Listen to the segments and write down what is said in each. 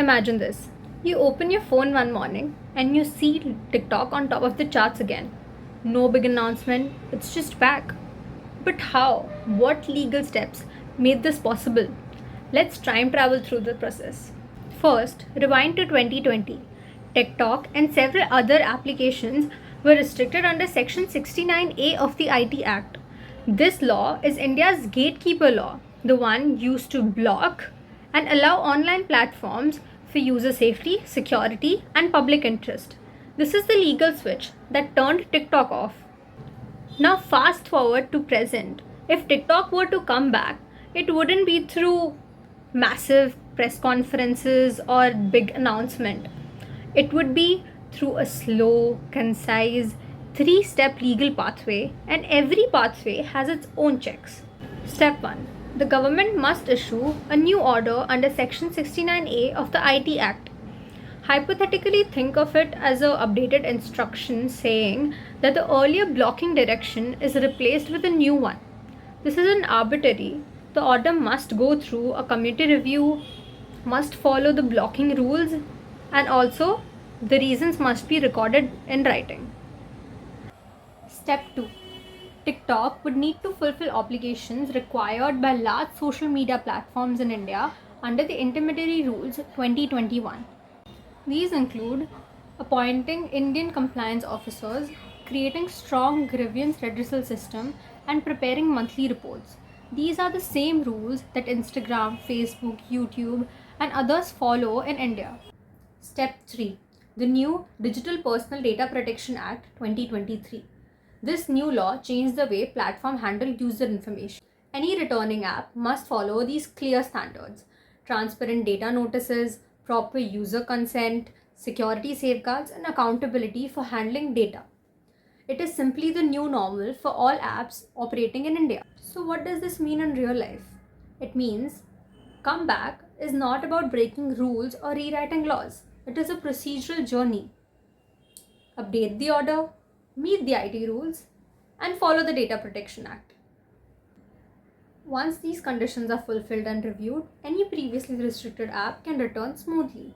Imagine this. You open your phone one morning and you see TikTok on top of the charts again. No big announcement, it's just back. But how? What legal steps made this possible? Let's time travel through the process. First, rewind to 2020. TikTok and several other applications were restricted under Section 69A of the IT Act. This law is India's gatekeeper law, the one used to block and allow online platforms for user safety, security, and public interest. This is the legal switch that turned TikTok off. Now, fast forward to present. If TikTok were to come back, it wouldn't be through massive press conferences or big announcement. It would be through a slow, concise, three-step legal pathway, and every pathway has its own checks. Step 1. The government must issue a new order under Section 69A of the IT Act. Hypothetically, think of it as an updated instruction saying that the earlier blocking direction is replaced with a new one. This isn't arbitrary. The order must go through a committee review, must follow the blocking rules, and also the reasons must be recorded in writing. Step 2. TikTok would need to fulfill obligations required by large social media platforms in India under the Intermediary Rules 2021. These include appointing Indian compliance officers, creating strong grievance redressal system, and preparing monthly reports. These are the same rules that Instagram, Facebook, YouTube, and others follow in India. Step 3. The new Digital Personal Data Protection Act 2023. This new law changed the way platforms handle user information. Any returning app must follow these clear standards: transparent data notices, proper user consent, security safeguards, and accountability for handling data. It is simply the new normal for all apps operating in India. So what does this mean in real life? It means comeback is not about breaking rules or rewriting laws. It is a procedural journey. Update the order, meet the IT rules, and follow the Data Protection Act. Once these conditions are fulfilled and reviewed, any previously restricted app can return smoothly.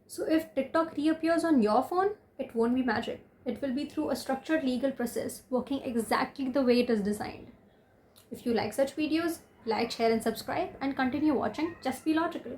So if TikTok reappears on your phone, it won't be magic. It will be through a structured legal process working exactly the way it is designed. If you like such videos, like, share, and subscribe, and continue watching. Just be logical.